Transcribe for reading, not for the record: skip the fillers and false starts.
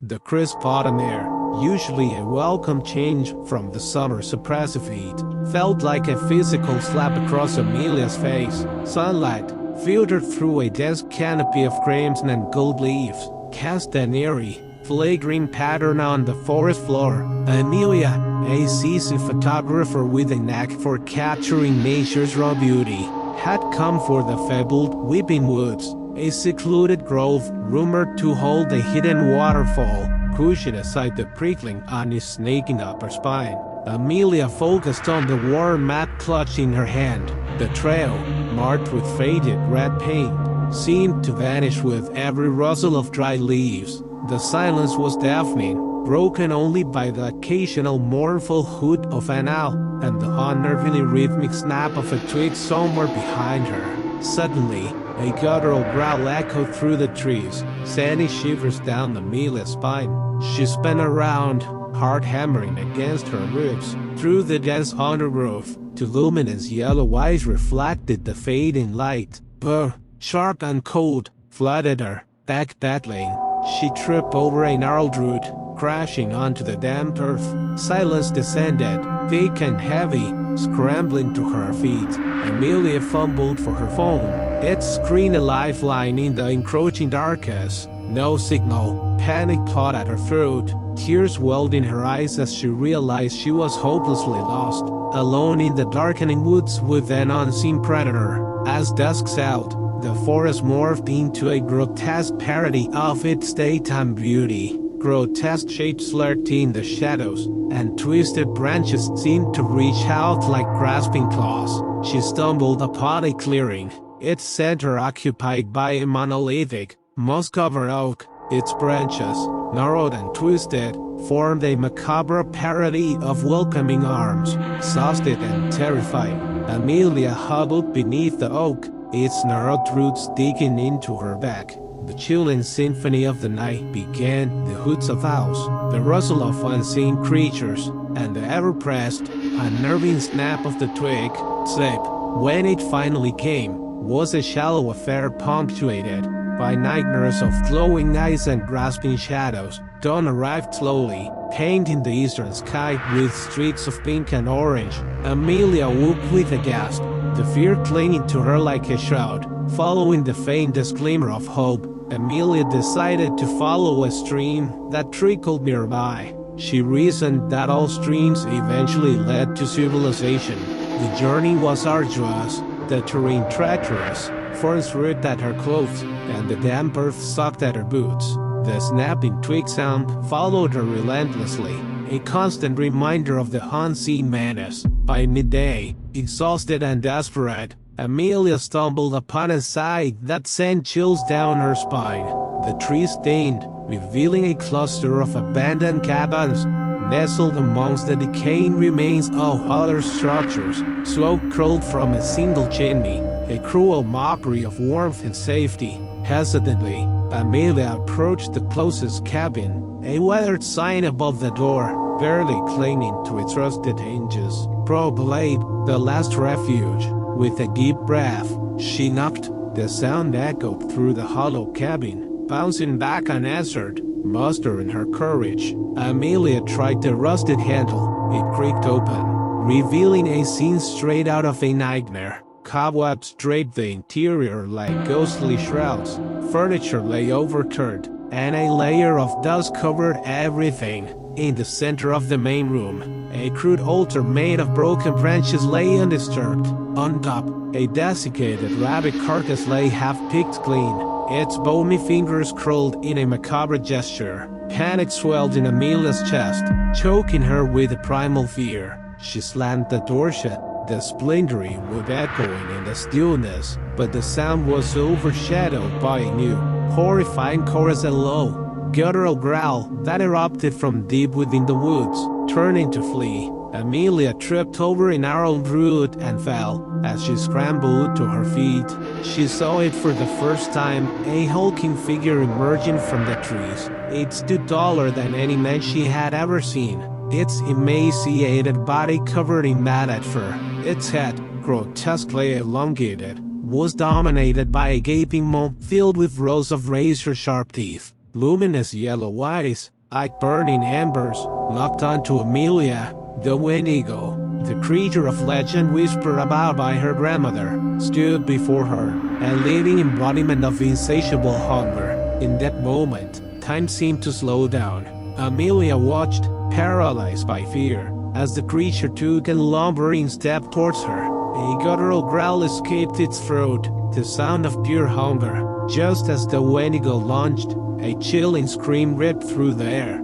The crisp autumn air, usually a welcome change from the summer's oppressive heat, felt like a physical slap across Amelia's face. Sunlight, filtered through a dense canopy of crimson and gold leaves, cast an eerie, flickering pattern on the forest floor. Amelia, a seasoned photographer with a knack for capturing nature's raw beauty, had come for the fabled weeping woods, a secluded grove rumored to hold a hidden waterfall, pushing aside the prickling unease snaking up her spine. Amelia focused on the warm mat clutched in her hand. The trail, marked with faded red paint, seemed to vanish with every rustle of dry leaves. The silence was deafening, broken only by the occasional mournful hoot of an owl and the unnervingly rhythmic snap of a twig somewhere behind her. Suddenly, a guttural growl echoed through the trees, sending shivers down Amelia's spine. She spun around, heart hammering against her ribs. Through the dense undergrowth, two luminous yellow eyes reflected the fading light. Brr, sharp and cold, flooded her, backpedaling. She tripped over a gnarled root, crashing onto the damp earth. Silence descended, thick and heavy, scrambling to her feet. Amelia fumbled for her phone, its screen a lifeline in the encroaching darkness. No signal. Panic caught at her throat. Tears welled in her eyes as she realized she was hopelessly lost, alone in the darkening woods with an unseen predator. As dusk settled, the forest morphed into a grotesque parody of its daytime beauty. Grotesque shapes lurked in the shadows, and twisted branches seemed to reach out like grasping claws. She stumbled upon a clearing, its center occupied by a monolithic, moss-covered oak. Its branches, gnarled and twisted, formed a macabre parody of welcoming arms, exhausted and terrified. Amelia huddled beneath the oak, its gnarled roots digging into her back. The chilling symphony of the night began. The hoots of owls, the rustle of unseen creatures, and the ever-present, unnerving snap of the twig. Sleep, when it finally came, was a shallow affair punctuated by nightmares of glowing eyes and grasping shadows. Dawn arrived slowly, painting the eastern sky with streaks of pink and orange. Amelia woke with a gasp, the fear clinging to her like a shroud. Following the faintest glimmer of hope, Amelia decided to follow a stream that trickled nearby. She reasoned that all streams eventually led to civilization. The journey was arduous, the terrain treacherous. Thorns ripped at her clothes, and the damp earth sucked at her boots. The snapping twig sound followed her relentlessly, a constant reminder of the unseen menace. By midday, exhausted and desperate, Amelia stumbled upon a sight that sent chills down her spine. The trees stained, revealing a cluster of abandoned cabins, nestled amongst the decaying remains of other structures. Smoke curled from a single chimney, a cruel mockery of warmth and safety. Hesitantly, Amelia approached the closest cabin, a weathered sign above the door, barely clinging to its rusted hinges. Probably the last refuge. With a deep breath, she knocked. The sound echoed through the hollow cabin, bouncing back unanswered. Mustering her courage, Amelia tried the rusted handle. It creaked open, revealing a scene straight out of a nightmare. Cobwebs draped the interior like ghostly shrouds. Furniture lay overturned, and a layer of dust covered everything. In the center of the main room, a crude altar made of broken branches lay undisturbed. On top, a desiccated rabbit carcass lay half-picked clean, its bony fingers curled in a macabre gesture. Panic swelled in Amelia's chest, choking her with a primal fear. She slammed the door shut, the splintering wood echoing in the stillness, but the sound was overshadowed by a new, horrifying chorus, a low, guttural growl that erupted from deep within the woods, turning to flee. Amelia tripped over a gnarled root and fell. As she scrambled to her feet, she saw it for the first time, a hulking figure emerging from the trees. It stood taller than any man she had ever seen, its emaciated body covered in matted fur. Its head, grotesquely elongated, was dominated by a gaping mouth filled with rows of razor-sharp teeth. Luminous yellow eyes, like burning embers, locked onto Amelia. The Wendigo, the creature of legend whispered about by her grandmother, stood before her, a living embodiment of insatiable hunger. In that moment, time seemed to slow down. Amelia watched, paralyzed by fear, as the creature took a lumbering step towards her. A guttural growl escaped its throat, the sound of pure hunger. Just as the Wendigo launched, a chilling scream ripped through the air.